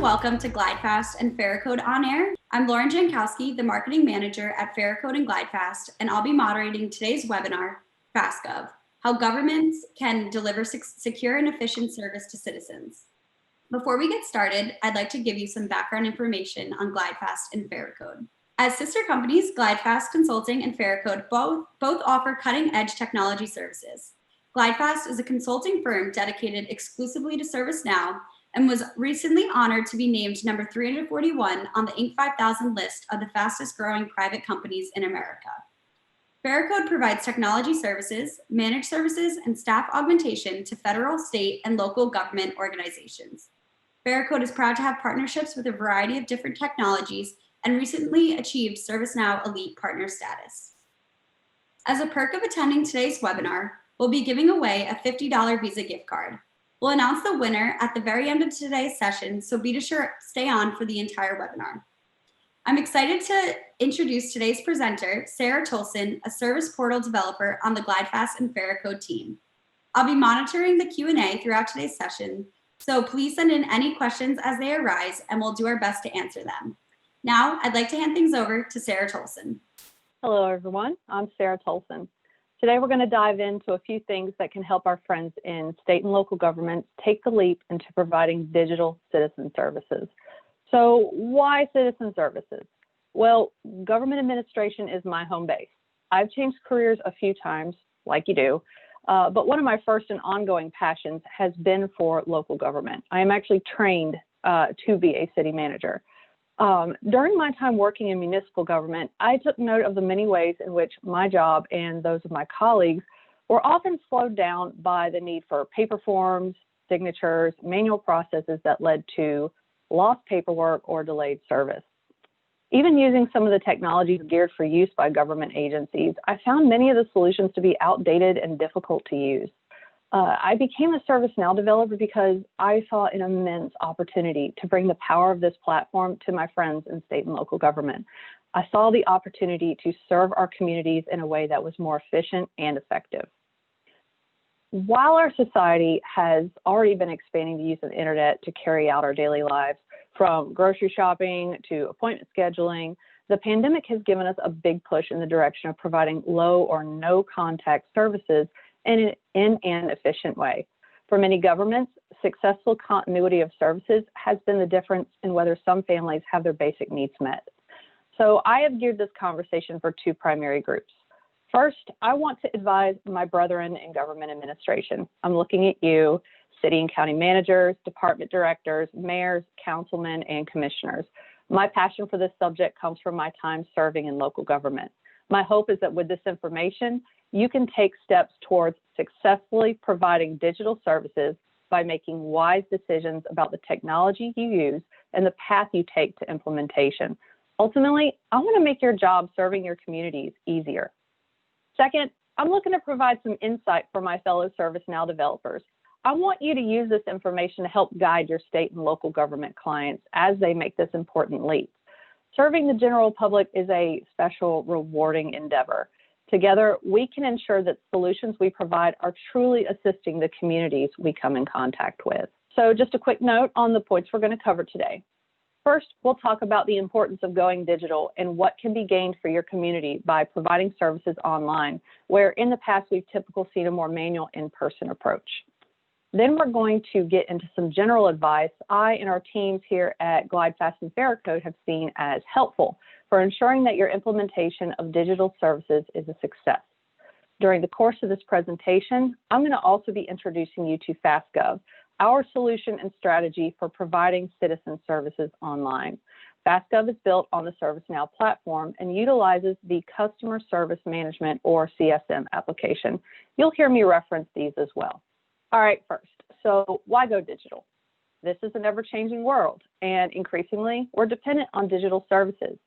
welcome to GlideFast and Faracode On Air. I'm Lauren Jankowski, the Marketing Manager at Faracode and GlideFast, and I'll be moderating today's webinar, FastGov, How Governments Can Deliver Secure and Efficient Service to Citizens. Before we get started, I'd like to give you some background information on GlideFast and Faracode. As sister companies, GlideFast Consulting and Faracode both offer cutting-edge technology services. GlideFast is a consulting firm dedicated exclusively to ServiceNow and was recently honored to be named number 341 on the Inc. 5000 list of the fastest growing private companies in America. Faracode provides technology services, managed services, and staff augmentation to federal, state, and local government organizations. Faracode is proud to have partnerships with a variety of different technologies and recently achieved ServiceNow Elite Partner status. As a perk of attending today's webinar, we'll be giving away a $50 Visa gift card. We'll announce the winner at the very end of today's session, so be sure to stay on for the entire webinar. I'm excited to introduce today's presenter, Sarah Tolson, a service portal developer on the GlideFast and Faracode team. I'll be monitoring the Q&A throughout today's session, so please send in any questions as they arise, and we'll do our best to answer them. Now, I'd like to hand things over to Sarah Tolson. Hello, everyone. I'm Sarah Tolson. Today, we're going to dive into a few things that can help our friends in state and local governments take the leap into providing digital citizen services. So why citizen services? Well, government administration is my home base. I've changed careers a few times, like you do, but one of my first and ongoing passions has been for local government. I am actually trained to be a city manager. During my time working in municipal government, I took note of the many ways in which my job and those of my colleagues were often slowed down by the need for paper forms, signatures, manual processes that led to lost paperwork or delayed service. Even using some of the technologies geared for use by government agencies, I found many of the solutions to be outdated and difficult to use. I became a ServiceNow developer because I saw an immense opportunity to bring the power of this platform to my friends in state and local government. I saw the opportunity to serve our communities in a way that was more efficient and effective. While our society has already been expanding the use of the internet to carry out our daily lives, from grocery shopping to appointment scheduling, the pandemic has given us a big push in the direction of providing low or no contact services in an efficient way. For many governments, successful continuity of services has been the difference in whether some families have their basic needs met. So I have geared this conversation for two primary groups. First, I want to advise my brethren in government administration. I'm looking at you, city and county managers, department directors, mayors, councilmen, and commissioners. My passion for this subject comes from my time serving in local government. My hope is that with this information, you can take steps towards successfully providing digital services by making wise decisions about the technology you use and the path you take to implementation. Ultimately, I want to make your job serving your communities easier. Second, I'm looking to provide some insight for my fellow ServiceNow developers. I want you to use this information to help guide your state and local government clients as they make this important leap. Serving the general public is a special, rewarding endeavor. Together, we can ensure that solutions we provide are truly assisting the communities we come in contact with. So just a quick note on the points we're going to cover today. First, we'll talk about the importance of going digital and what can be gained for your community by providing services online, where in the past we've typically seen a more manual in-person approach. Then we're going to get into some general advice I and our teams here at GlideFast and Faracode have seen as helpful for ensuring that your implementation of digital services is a success. During the course of this presentation, I'm going to also be introducing you to FastGov, our solution and strategy for providing citizen services online. FastGov is built on the ServiceNow platform and utilizes the Customer Service Management or CSM application. You'll hear me reference these as well. All right, first, so why go digital? This is an ever-changing world, and increasingly, we're dependent on digital services.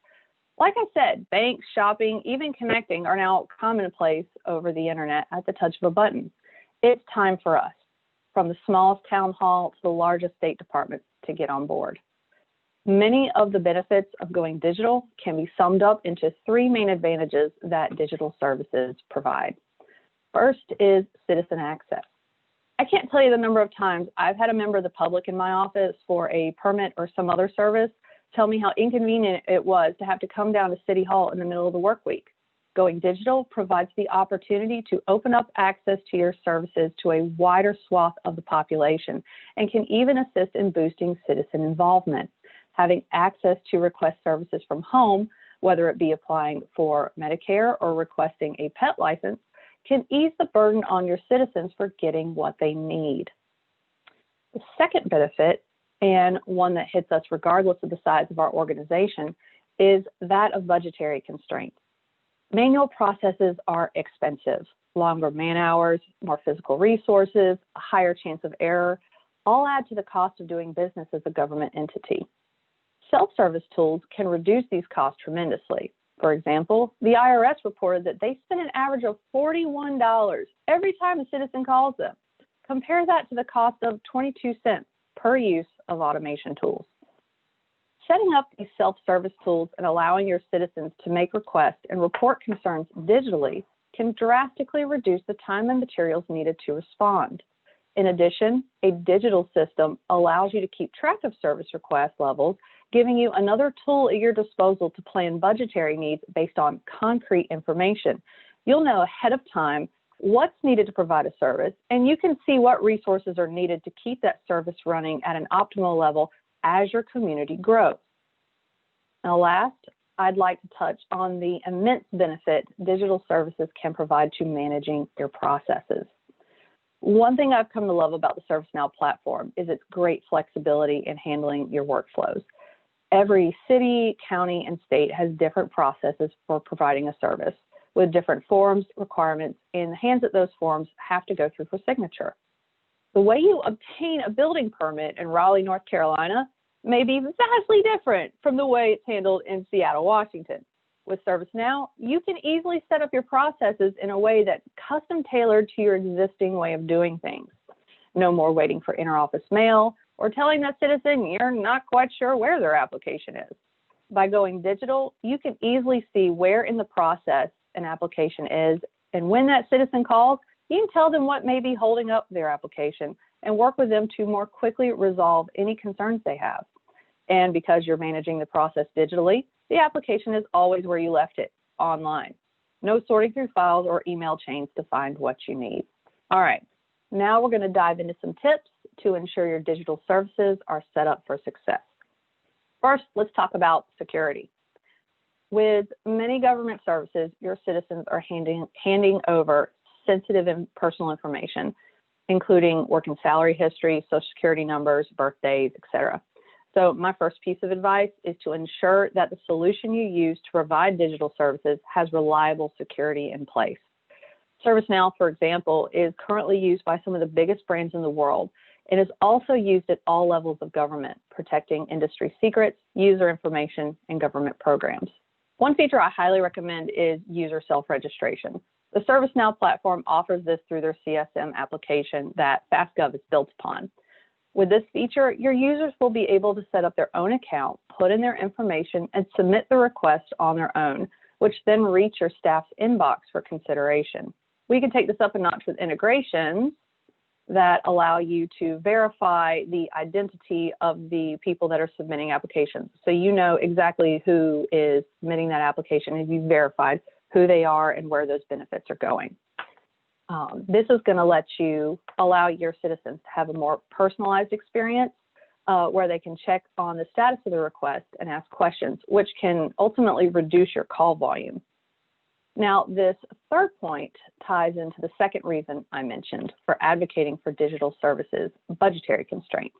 Like I said, banks, shopping, even connecting are now commonplace over the internet at the touch of a button. It's time for us, from the smallest town hall to the largest state department, to get on board. Many of the benefits of going digital can be summed up into three main advantages that digital services provide. First is citizen access. I can't tell you the number of times I've had a member of the public in my office for a permit or some other service tell me how inconvenient it was to have to come down to City Hall in the middle of the work week. Going digital provides the opportunity to open up access to your services to a wider swath of the population and can even assist in boosting citizen involvement. Having access to request services from home, whether it be applying for Medicare or requesting a pet license, can ease the burden on your citizens for getting what they need. The second benefit, and one that hits us regardless of the size of our organization, is that of budgetary constraints. Manual processes are expensive. Longer man hours, more physical resources, a higher chance of error, all add to the cost of doing business as a government entity. Self-service tools can reduce these costs tremendously. For example, the IRS reported that they spend an average of $41 every time a citizen calls them. Compare that to the cost of 22 cents per use of automation tools. Setting up these self-service tools and allowing your citizens to make requests and report concerns digitally can drastically reduce the time and materials needed to respond. In addition, a digital system allows you to keep track of service request levels, giving you another tool at your disposal to plan budgetary needs based on concrete information. You'll know ahead of time what's needed to provide a service, and you can see what resources are needed to keep that service running at an optimal level as your community grows. Now, last, I'd like to touch on the immense benefit digital services can provide to managing your processes. One thing I've come to love about the ServiceNow platform is its great flexibility in handling your workflows. Every city, county, and state has different processes for providing a service, with different forms, requirements, and the hands that those forms have to go through for signature. The way you obtain a building permit in Raleigh, North Carolina may be vastly different from the way it's handled in Seattle, Washington. With ServiceNow, you can easily set up your processes in a way that's custom tailored to your existing way of doing things. No more waiting for interoffice mail or telling that citizen you're not quite sure where their application is. By going digital, you can easily see where in the process an application is, and when that citizen calls, you can tell them what may be holding up their application and work with them to more quickly resolve any concerns they have. And because you're managing the process digitally, the application is always where you left it, online. No sorting through files or email chains to find what you need. All right, now we're going to dive into some tips to ensure your digital services are set up for success. First, let's talk about security. With many government services, your citizens are handing over sensitive and personal information, including work and salary history, social security numbers, birthdays, etc. So my first piece of advice is to ensure that the solution you use to provide digital services has reliable security in place. ServiceNow, for example, is currently used by some of the biggest brands in the world and is also used at all levels of government, protecting industry secrets, user information, and government programs. One feature I highly recommend is user self-registration. The ServiceNow platform offers this through their CSM application that FastGov is built upon. With this feature, your users will be able to set up their own account, put in their information, and submit the request on their own, which then reach your staff's inbox for consideration. We can take this up a notch with integrations that allow you to verify the identity of the people that are submitting applications. So you know exactly who is submitting that application and you've verified who they are and where those benefits are going. This is going to allow your citizens to have a more personalized experience where they can check on the status of the request and ask questions, which can ultimately reduce your call volume. Now, this third point ties into the second reason I mentioned for advocating for digital services, budgetary constraints.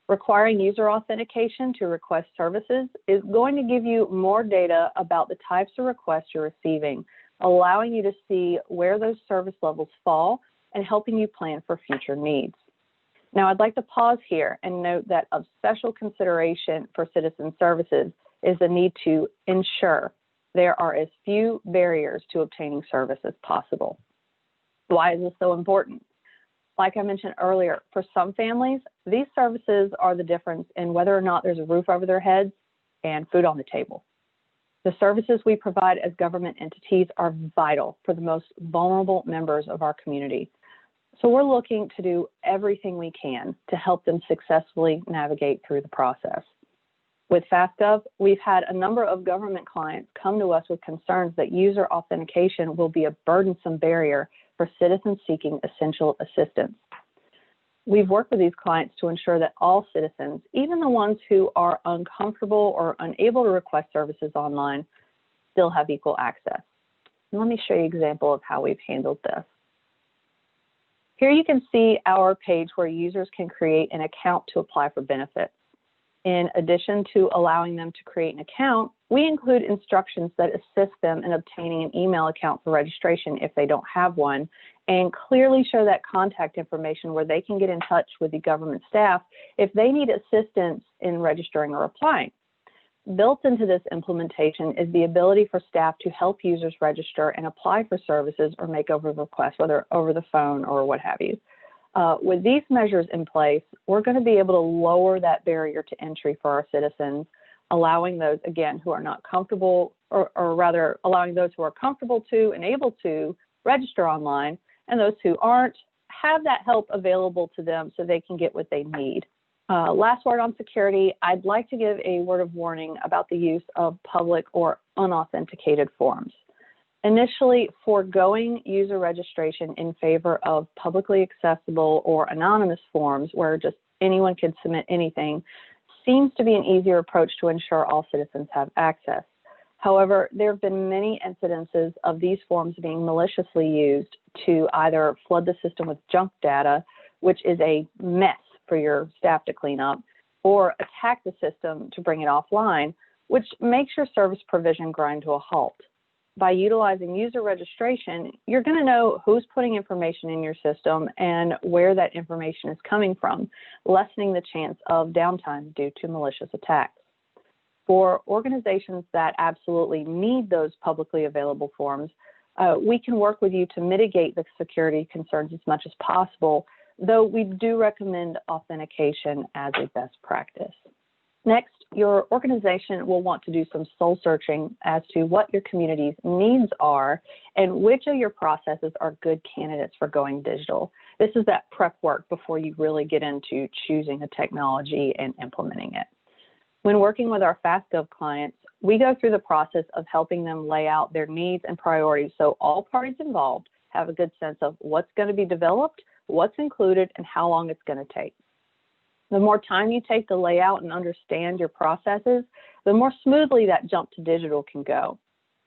Requiring user authentication to request services is going to give you more data about the types of requests you're receiving, allowing you to see where those service levels fall and helping you plan for future needs. Now, I'd like to pause here and note that of special consideration for citizen services is the need to ensure there are as few barriers to obtaining service as possible. Why is this so important? Like I mentioned earlier, for some families, these services are the difference in whether or not there's a roof over their heads and food on the table. The services we provide as government entities are vital for the most vulnerable members of our community. So we're looking to do everything we can to help them successfully navigate through the process. With FastGov, we've had a number of government clients come to us with concerns that user authentication will be a burdensome barrier for citizens seeking essential assistance. We've worked with these clients to ensure that all citizens, even the ones who are uncomfortable or unable to request services online, still have equal access. And let me show you an example of how we've handled this. Here you can see our page where users can create an account to apply for benefits. In addition to allowing them to create an account, we include instructions that assist them in obtaining an email account for registration if they don't have one, and clearly show that contact information where they can get in touch with the government staff if they need assistance in registering or applying. Built into this implementation is the ability for staff to help users register and apply for services or make over requests, whether over the phone or what have you. With these measures in place, we're going to be able to lower that barrier to entry for our citizens, allowing those, again, who are not comfortable, or rather allowing those who are comfortable to and able to register online, and those who aren't, have that help available to them so they can get what they need. Last word on security, I'd like to give a word of warning about the use of public or unauthenticated forms. Initially, foregoing user registration in favor of publicly accessible or anonymous forms where just anyone can submit anything seems to be an easier approach to ensure all citizens have access. However, there have been many incidences of these forms being maliciously used to either flood the system with junk data, which is a mess for your staff to clean up, or attack the system to bring it offline, which makes your service provision grind to a halt. By utilizing user registration, you're going to know who's putting information in your system and where that information is coming from, lessening the chance of downtime due to malicious attacks. For organizations that absolutely need those publicly available forms, we can work with you to mitigate the security concerns as much as possible, though we do recommend authentication as a best practice. Next, your organization will want to do some soul searching as to what your community's needs are and which of your processes are good candidates for going digital. This is that prep work before you really get into choosing a technology and implementing it. When working with our FastGov clients, we go through the process of helping them lay out their needs and priorities so all parties involved have a good sense of what's going to be developed, what's included, and how long it's going to take. The more time you take to lay out and understand your processes, the more smoothly that jump to digital can go.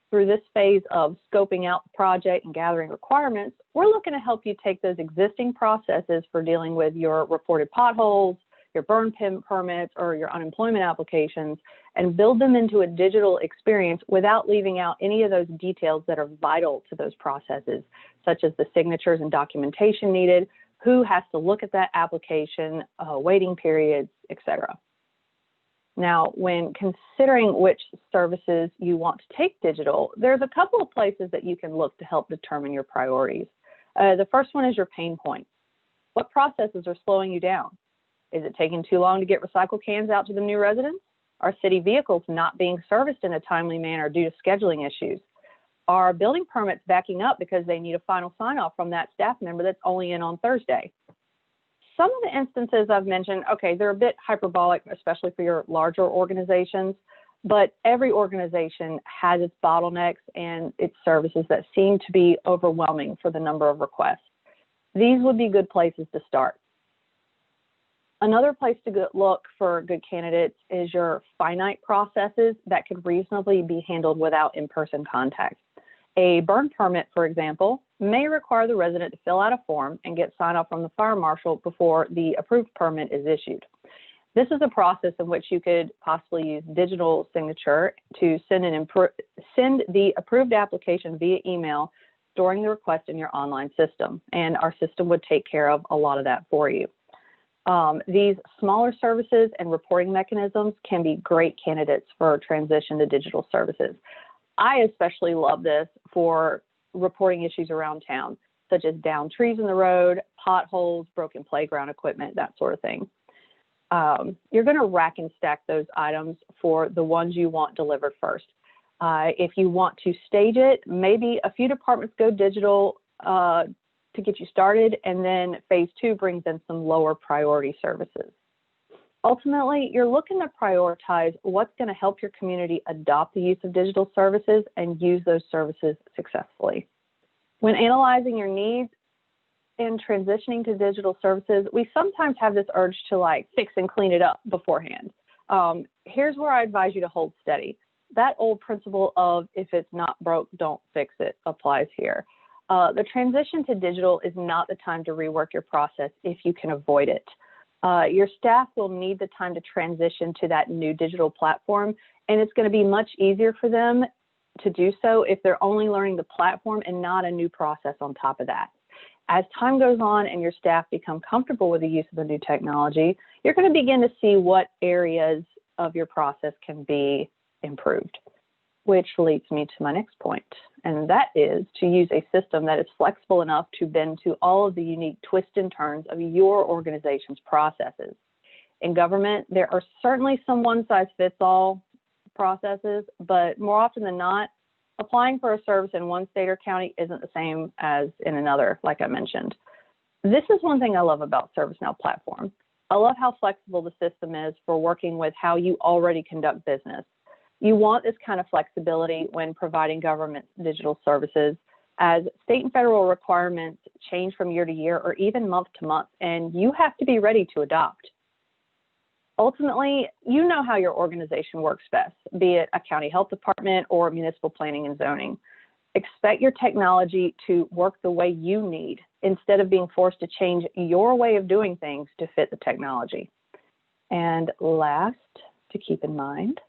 Through this phase of scoping out the project and gathering requirements, we're looking to help you take those existing processes for dealing with your reported potholes, your burn permits, or your unemployment applications, and build them into a digital experience without leaving out any of those details that are vital to those processes, such as the signatures and documentation needed, who has to look at that application, waiting periods, etc. Now, when considering which services you want to take digital, there's a couple of places that you can look to help determine your priorities. The first one is your pain points. What processes are slowing you down? Is it taking too long to get recycle cans out to the new residents? Are city vehicles not being serviced in a timely manner due to scheduling issues? Are building permits backing up because they need a final sign-off from that staff member that's only in on Thursday? Some of the instances I've mentioned, okay, they're a bit hyperbolic, especially for your larger organizations, but every organization has its bottlenecks and its services that seem to be overwhelming for the number of requests. These would be good places to start. Another place to look for good candidates is your finite processes that could reasonably be handled without in-person contact. A burn permit, for example, may require the resident to fill out a form and get sign-off from the fire marshal before the approved permit is issued. This is a process in which you could possibly use digital signature to send the approved application via email, storing the request in your online system, and our system would take care of a lot of that for you. These smaller services and reporting mechanisms can be great candidates for transition to digital services. I especially love this for reporting issues around town, such as downed trees in the road, potholes, broken playground equipment, that sort of thing. You're going to rack and stack those items for the ones you want delivered first. If you want to stage it, maybe a few departments go digital to get you started, and then phase 2 brings in some lower priority services. Ultimately, you're looking to prioritize what's going to help your community adopt the use of digital services and use those services successfully. When analyzing your needs and transitioning to digital services, we sometimes have this urge to like fix and clean it up beforehand. Here's where I advise you to hold steady. That old principle of if it's not broke, don't fix it applies here. The transition to digital is not the time to rework your process if you can avoid it. Your staff will need the time to transition to that new digital platform, and it's going to be much easier for them to do so if they're only learning the platform and not a new process on top of that. As time goes on and your staff become comfortable with the use of the new technology, you're going to begin to see what areas of your process can be improved, which leads me to my next point, and that is to use a system that is flexible enough to bend to all of the unique twists and turns of your organization's processes. In government, there are certainly some one-size-fits-all processes, but more often than not, applying for a service in one state or county isn't the same as in another, like I mentioned. This is one thing I love about ServiceNow Platform. I love how flexible the system is for working with how you already conduct business. You want this kind of flexibility when providing government digital services, as state and federal requirements change from year to year or even month to month, and you have to be ready to adopt. Ultimately, you know how your organization works best, be it a county health department or municipal planning and zoning. Expect your technology to work the way you need instead of being forced to change your way of doing things to fit the technology. And last, to keep in mind,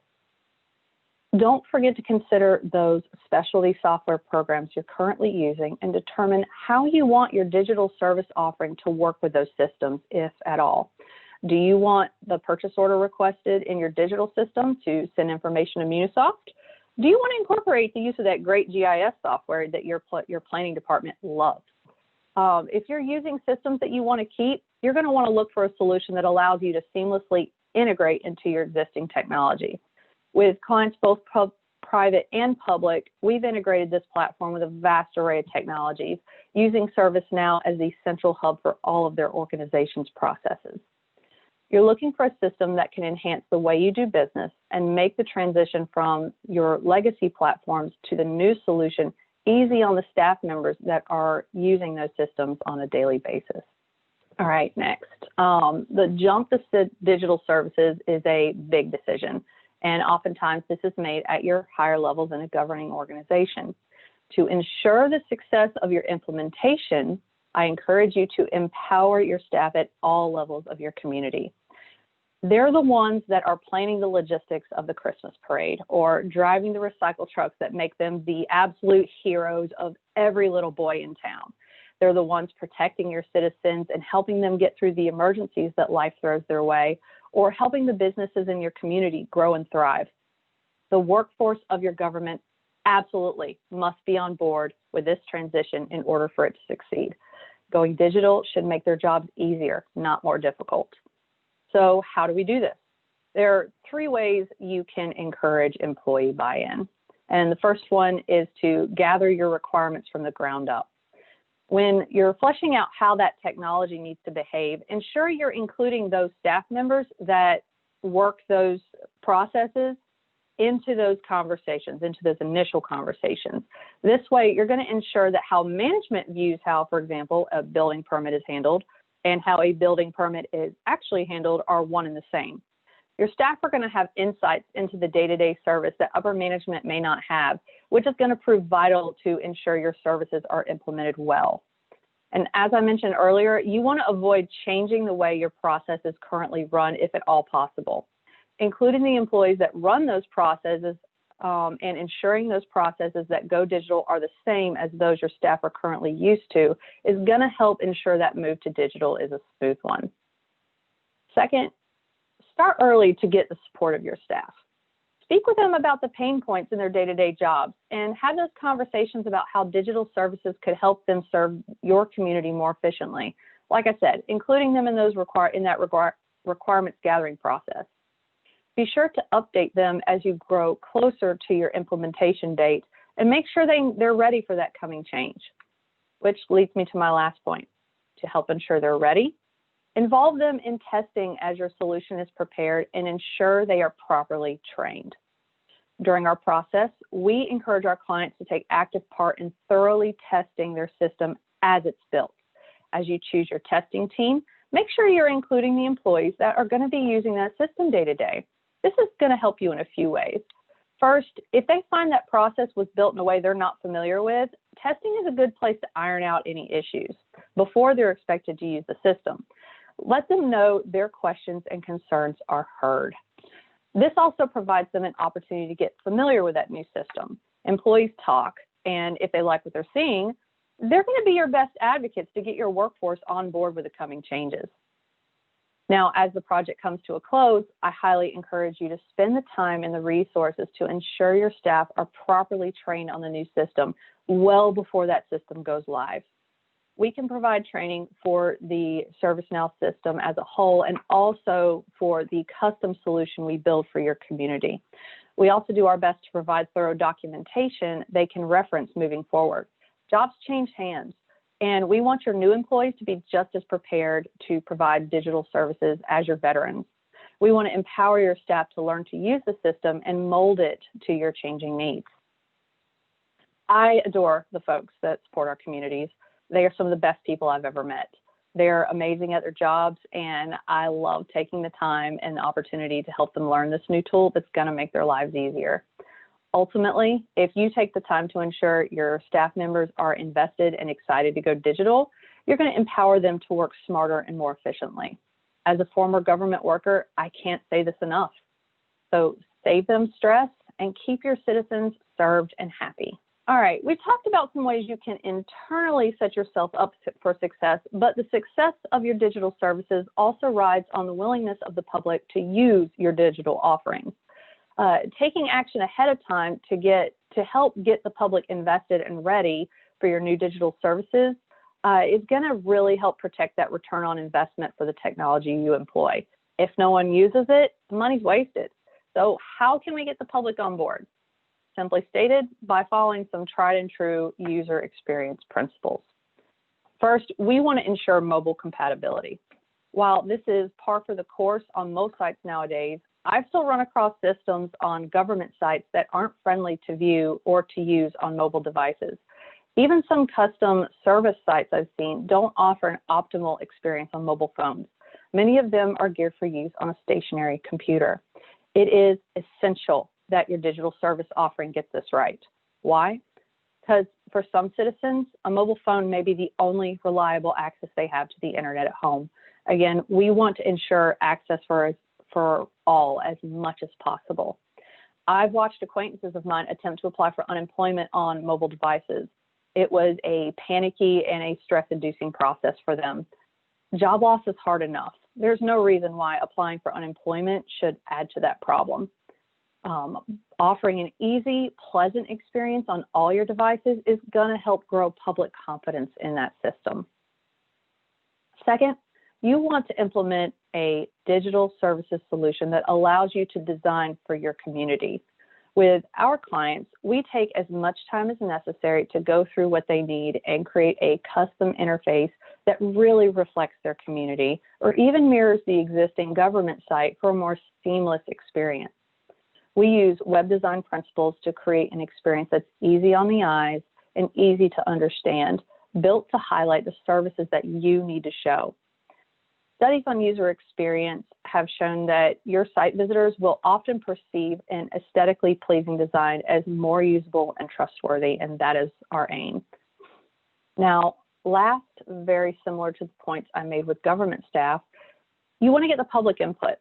don't forget to consider those specialty software programs you're currently using and determine how you want your digital service offering to work with those systems, if at all. Do you want the purchase order requested in your digital system to send information to Munisoft? Do you want to incorporate the use of that great GIS software that your planning department loves? If you're using systems that you want to keep, you're going to want to look for a solution that allows you to seamlessly integrate into your existing technology. With clients both private and public, we've integrated this platform with a vast array of technologies, using ServiceNow as the central hub for all of their organization's processes. You're looking for a system that can enhance the way you do business and make the transition from your legacy platforms to the new solution easy on the staff members that are using those systems on a daily basis. All right, next. The jump to digital services is a big decision, and oftentimes this is made at your higher levels in a governing organization. To ensure the success of your implementation, I encourage you to empower your staff at all levels of your community. They're the ones that are planning the logistics of the Christmas parade or driving the recycle trucks that make them the absolute heroes of every little boy in town. They're the ones protecting your citizens and helping them get through the emergencies that life throws their way, or helping the businesses in your community grow and thrive. The workforce of your government absolutely must be on board with this transition in order for it to succeed. Going digital should make their jobs easier, not more difficult. So how do we do this? There are 3 ways you can encourage employee buy-in. And the first one is to gather your requirements from the ground up. When you're fleshing out how that technology needs to behave, ensure you're including those staff members that work those processes into those conversations, into those initial conversations. This way, you're going to ensure that how management views how, for example, a building permit is handled and how a building permit is actually handled are one and the same. Your staff are going to have insights into the day-to-day service that upper management may not have, which is going to prove vital to ensure your services are implemented well. And as I mentioned earlier, you want to avoid changing the way your processes currently run if at all possible. Including the employees that run those processes and ensuring those processes that go digital are the same as those your staff are currently used to is going to help ensure that move to digital is a smooth one. Second, start early to get the support of your staff. Speak with them about the pain points in their day-to-day jobs and have those conversations about how digital services could help them serve your community more efficiently. Like I said, including them in those requirements gathering process. Be sure to update them as you grow closer to your implementation date and make sure they're ready for that coming change. which leads me to my last point. To help ensure they're ready, involve them in testing as your solution is prepared and ensure they are properly trained. During our process, we encourage our clients to take active part in thoroughly testing their system as it's built. As you choose your testing team, make sure you're including the employees that are going to be using that system day to day. This is going to help you in a few ways. First, if they find that process was built in a way they're not familiar with, testing is a good place to iron out any issues before they're expected to use the system. Let them know their questions and concerns are heard. This also provides them an opportunity to get familiar with that new system. Employees talk, and if they like what they're seeing, they're going to be your best advocates to get your workforce on board with the coming changes. Now, as the project comes to a close, I highly encourage you to spend the time and the resources to ensure your staff are properly trained on the new system well before that system goes live. We can provide training for the ServiceNow system as a whole and also for the custom solution we build for your community. We also do our best to provide thorough documentation they can reference moving forward. Jobs change hands, and we want your new employees to be just as prepared to provide digital services as your veterans. We want to empower your staff to learn to use the system and mold it to your changing needs. I adore the folks that support our communities. They are some of the best people I've ever met. They're amazing at their jobs, and I love taking the time and the opportunity to help them learn this new tool that's going to make their lives easier. Ultimately, if you take the time to ensure your staff members are invested and excited to go digital, you're going to empower them to work smarter and more efficiently. As a former government worker, I can't say this enough. So save them stress and keep your citizens served and happy. All right, we've talked about some ways you can internally set yourself up for success, but the success of your digital services also rides on the willingness of the public to use your digital offerings. Taking action ahead of time to help get the public invested and ready for your new digital services is going to really help protect that return on investment for the technology you employ. If no one uses it, the money's wasted. So how can we get the public on board? Simply stated, by following some tried and true user experience principles. First, we want to ensure mobile compatibility. While this is par for the course on most sites nowadays, I've still run across systems on government sites that aren't friendly to view or to use on mobile devices. Even some custom service sites I've seen don't offer an optimal experience on mobile phones. Many of them are geared for use on a stationary computer. It is essential that your digital service offering gets this right. Why? Because for some citizens, a mobile phone may be the only reliable access they have to the internet at home. Again, we want to ensure access for all as much as possible. I've watched acquaintances of mine attempt to apply for unemployment on mobile devices. It was a panicky and a stress-inducing process for them. Job loss is hard enough. There's no reason why applying for unemployment should add to that problem. Offering an easy, pleasant experience on all your devices is going to help grow public confidence in that system. Second, you want to implement a digital services solution that allows you to design for your community. With our clients, we take as much time as necessary to go through what they need and create a custom interface that really reflects their community or even mirrors the existing government site for a more seamless experience. We use web design principles to create an experience that's easy on the eyes and easy to understand, built to highlight the services that you need to show. Studies on user experience have shown that your site visitors will often perceive an aesthetically pleasing design as more usable and trustworthy, and that is our aim. Now, last, very similar to the points I made with government staff, you want to get the public input.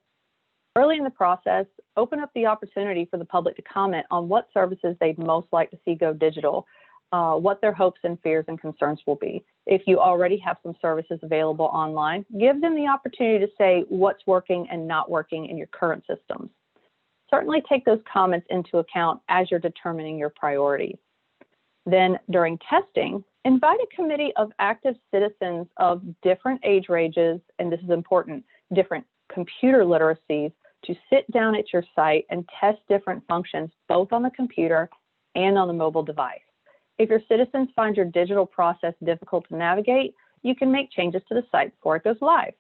Early in the process, open up the opportunity for the public to comment on what services they'd most like to see go digital, what their hopes and fears and concerns will be. If you already have some services available online, give them the opportunity to say what's working and not working in your current systems. Certainly take those comments into account as you're determining your priorities. Then during testing, invite a committee of active citizens of different age ranges, and this is important, different computer literacies, to sit down at your site and test different functions, both on the computer and on the mobile device. If your citizens find your digital process difficult to navigate, you can make changes to the site before it goes live.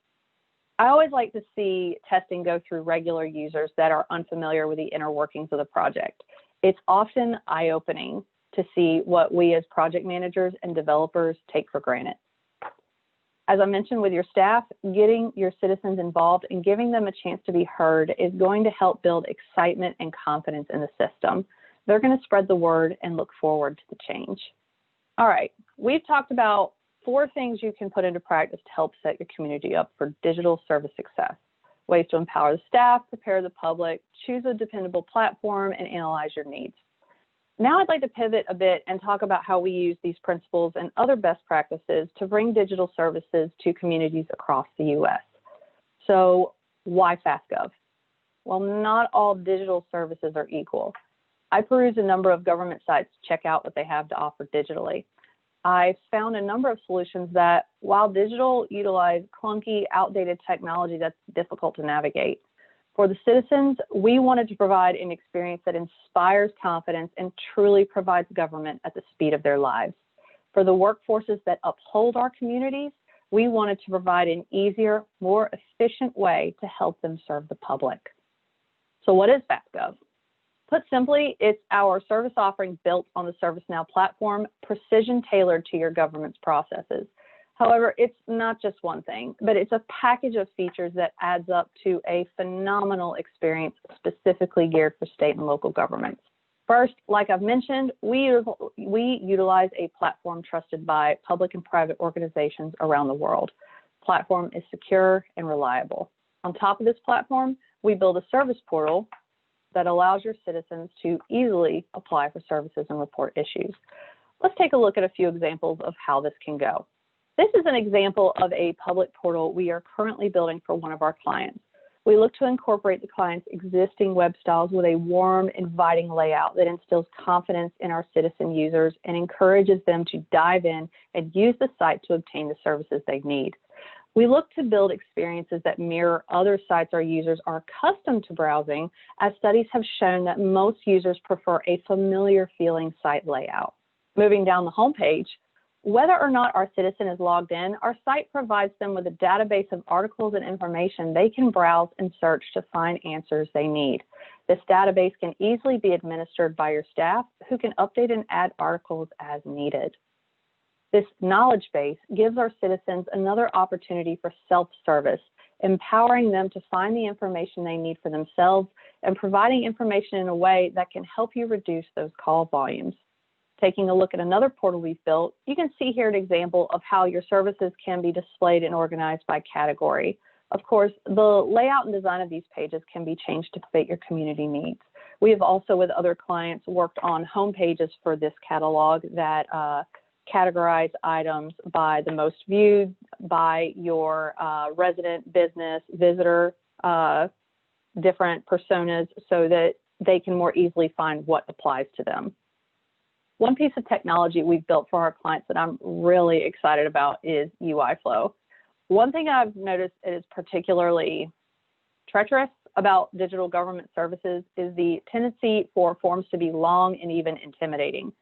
I always like to see testing go through regular users that are unfamiliar with the inner workings of the project. It's often eye-opening to see what we as project managers and developers take for granted. As I mentioned with your staff, getting your citizens involved and giving them a chance to be heard is going to help build excitement and confidence in the system. They're going to spread the word and look forward to the change. All right, we've talked about 4 things you can put into practice to help set your community up for digital service success. Ways to empower the staff, prepare the public, choose a dependable platform, and analyze your needs. Now I'd like to pivot a bit and talk about how we use these principles and other best practices to bring digital services to communities across the U.S. So why FastGov? Well, not all digital services are equal. I peruse a number of government sites to check out what they have to offer digitally. I found a number of solutions that, while digital, utilize clunky, outdated technology that's difficult to navigate. For the citizens, we wanted to provide an experience that inspires confidence and truly provides government at the speed of their lives. For the workforces that uphold our communities, we wanted to provide an easier, more efficient way to help them serve the public. So what is FastGov? Put simply, it's our service offering built on the ServiceNow platform, precision tailored to your government's processes. However, it's not just one thing, but it's a package of features that adds up to a phenomenal experience specifically geared for state and local governments. First, like I've mentioned, we utilize a platform trusted by public and private organizations around the world. The platform is secure and reliable. On top of this platform, we build a service portal that allows your citizens to easily apply for services and report issues. Let's take a look at a few examples of how this can go. This is an example of a public portal we are currently building for one of our clients. We look to incorporate the client's existing web styles with a warm, inviting layout that instills confidence in our citizen users and encourages them to dive in and use the site to obtain the services they need. We look to build experiences that mirror other sites our users are accustomed to browsing, as studies have shown that most users prefer a familiar feeling site layout. Moving down the homepage, whether or not our citizen is logged in, our site provides them with a database of articles and information they can browse and search to find answers they need. This database can easily be administered by your staff, who can update and add articles as needed. This knowledge base gives our citizens another opportunity for self-service, empowering them to find the information they need for themselves and providing information in a way that can help you reduce those call volumes. Taking a look at another portal we've built, you can see here an example of how your services can be displayed and organized by category. Of course, the layout and design of these pages can be changed to fit your community needs. We have also, with other clients, worked on home pages for this catalog that categorize items by the most viewed, by your resident, business, visitor, different personas, so that they can more easily find what applies to them. One piece of technology we've built for our clients that I'm really excited about is UI flow. One thing I've noticed is particularly treacherous about digital government services is the tendency for forms to be long and even intimidating.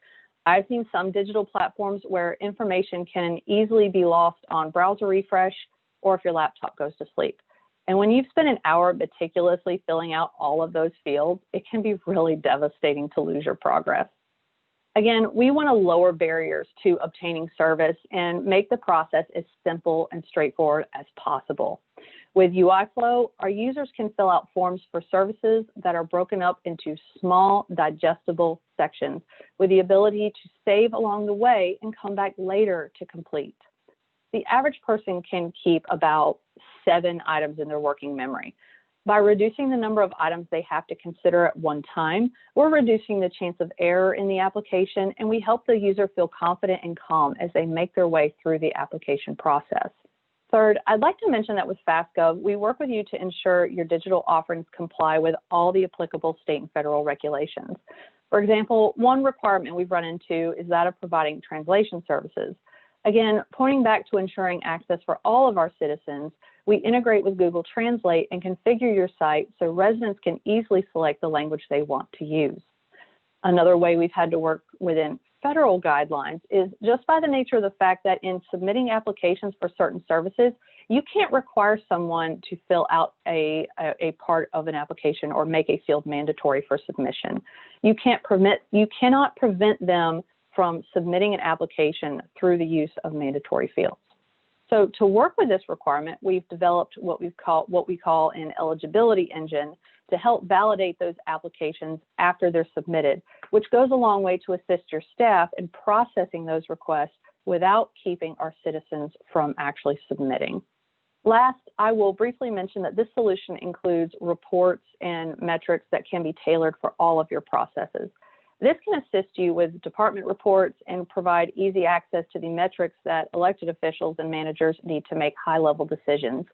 I've seen some digital platforms where information can easily be lost on browser refresh or if your laptop goes to sleep. And when you've spent an hour meticulously filling out all of those fields, it can be really devastating to lose your progress. Again, we want to lower barriers to obtaining service and make the process as simple and straightforward as possible. With UI Flow, our users can fill out forms for services that are broken up into small, digestible sections with the ability to save along the way and come back later to complete. The average person can keep about 7 items in their working memory. By reducing the number of items they have to consider at one time, we're reducing the chance of error in the application, and we help the user feel confident and calm as they make their way through the application process. Third, I'd like to mention that with FastGov, we work with you to ensure your digital offerings comply with all the applicable state and federal regulations. For example, one requirement we've run into is that of providing translation services. Again, pointing back to ensuring access for all of our citizens, we integrate with Google Translate and configure your site so residents can easily select the language they want to use. Another way we've had to work within federal guidelines is just by the nature of the fact that in submitting applications for certain services, you can't require someone to fill out a part of an application or make a field mandatory for submission. You cannot prevent them from submitting an application through the use of mandatory fields. So to work with this requirement, we've developed what we call an eligibility engine to help validate those applications after they're submitted, which goes a long way to assist your staff in processing those requests without keeping our citizens from actually submitting. Last, I will briefly mention that this solution includes reports and metrics that can be tailored for all of your processes. This can assist you with department reports and provide easy access to the metrics that elected officials and managers need to make high-level decisions.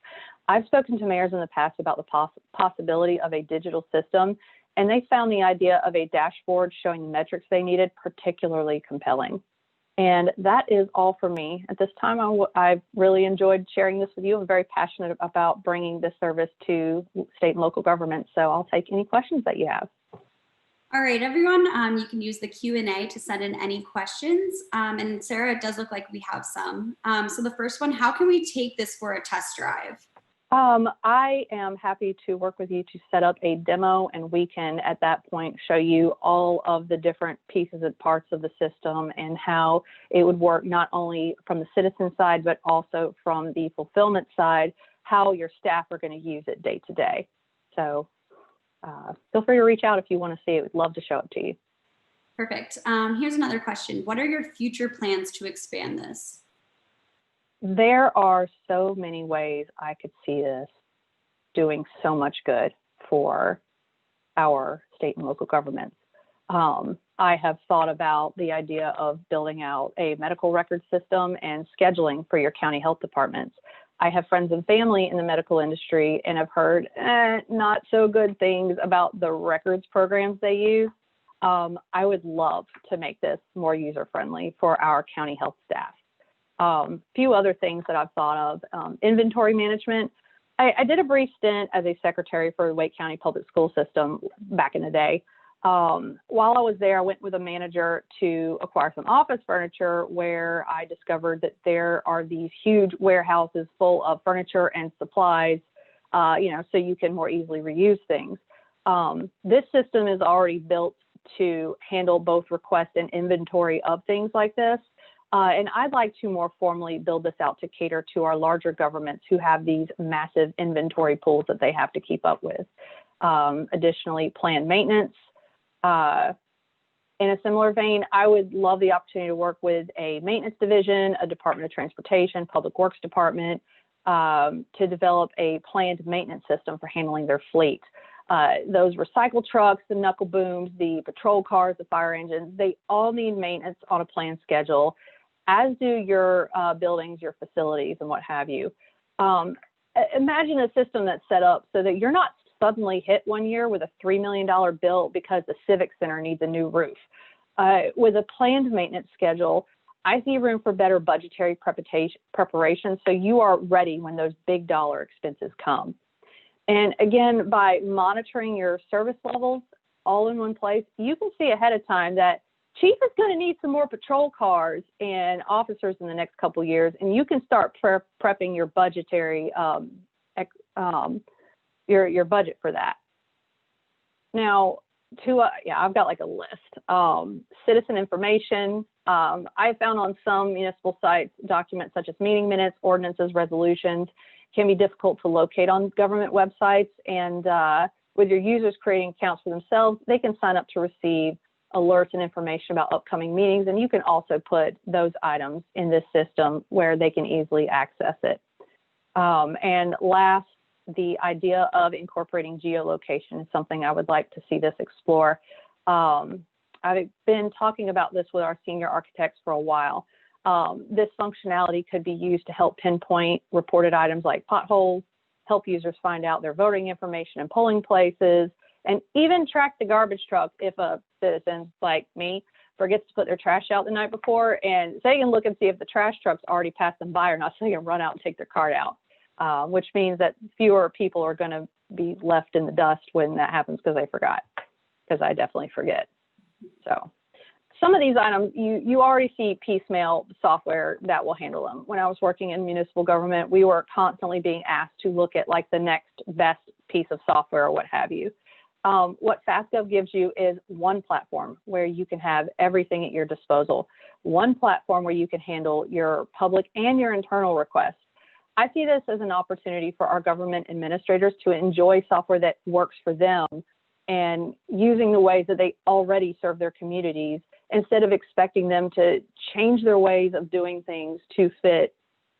I've spoken to mayors in the past about the possibility of a digital system, and they found the idea of a dashboard showing the metrics they needed particularly compelling. And that is all for me. At this time, I've really enjoyed sharing this with you. I'm very passionate about bringing this service to state and local government, so I'll take any questions that you have. All right, everyone, you can use the Q&A to send in any questions. And Sarah, it does look like we have some. So the first one, how can we take this for a test drive? I am happy to work with you to set up a demo, and we can at that point show you all of the different pieces and parts of the system and how it would work not only from the citizen side, but also from the fulfillment side, how your staff are going to use it day to day. So feel free to reach out if you want to see it. We'd love to show it to you. Perfect. Here's another question. What are your future plans to expand this? There are so many ways I could see this doing so much good for our state and local governments. I have thought about the idea of building out a medical record system and scheduling for your county health departments. I have friends and family in the medical industry and have heard not so good things about the records programs they use. I would love to make this more user-friendly for our county health staff. Few other things that I've thought of, inventory management. I did a brief stint as a secretary for the Wake County Public School System back in the day. While I was there, I went with a manager to acquire some office furniture where I discovered that there are these huge warehouses full of furniture and supplies, so you can more easily reuse things. This system is already built to handle both request and inventory of things like this. And I'd like to more formally build this out to cater to our larger governments who have these massive inventory pools that they have to keep up with. Additionally, planned maintenance. In a similar vein, I would love the opportunity to work with a maintenance division, a Department of Transportation, Public Works Department, to develop a planned maintenance system for handling their fleet. Those recycle trucks, the knuckle booms, the patrol cars, the fire engines, they all need maintenance on a planned schedule, as do your buildings, your facilities, and what have you. Imagine a system that's set up so that you're not suddenly hit one year with a $3 million bill because the Civic Center needs a new roof. With a planned maintenance schedule, I see room for better budgetary preparation so you are ready when those big dollar expenses come. And again, by monitoring your service levels all in one place, you can see ahead of time that Chief is going to need some more patrol cars and officers in the next couple of years, and you can start prepping your budgetary your budget for that. Now, I've got like a list. Citizen information. I found on some municipal sites documents such as meeting minutes, ordinances, resolutions can be difficult to locate on government websites. And with your users creating accounts for themselves, they can sign up to receive alerts and information about upcoming meetings. And you can also put those items in this system where they can easily access it. And last, the idea of incorporating geolocation is something I would like to see this explore. I've been talking about this with our senior architects for a while. This functionality could be used to help pinpoint reported items like potholes, help users find out their voting information in polling places, and even track the garbage truck if a citizen like me forgets to put their trash out the night before, and they can look and see if the trash truck's already passed them by or not, so they can run out and take their cart out, which means that fewer people are going to be left in the dust when that happens because they forgot, because I definitely forget. So some of these items, you already see piecemeal software that will handle them. When I was working in municipal government, we were constantly being asked to look at like the next best piece of software or what have you. What FastGov gives you is one platform where you can have everything at your disposal. One platform where you can handle your public and your internal requests. I see this as an opportunity for our government administrators to enjoy software that works for them and using the ways that they already serve their communities instead of expecting them to change their ways of doing things to fit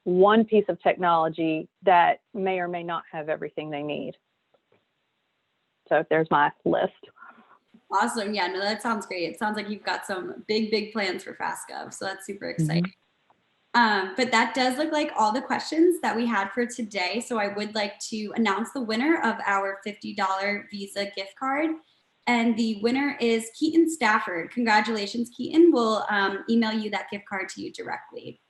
one piece of technology that may or may not have everything they need. So there's my list. Awesome. Yeah, no, that sounds great. It sounds like you've got some big plans for FastGov. So that's super exciting. But that does look like all the questions that we had for today. So I would like to announce the winner of our $50 Visa gift card. And the winner is Keaton Stafford. Congratulations, Keaton. We'll email you that gift card to you directly.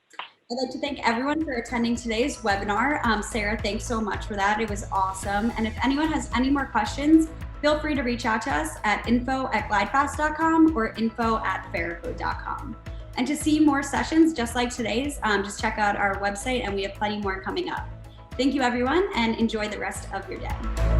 I'd like to thank everyone for attending today's webinar. Sarah, thanks so much for that. It was awesome. And if anyone has any more questions, feel free to reach out to us at info@glidefast.com or info@farracode.com. And to see more sessions just like today's, just check out our website and we have plenty more coming up. Thank you, everyone, and enjoy the rest of your day.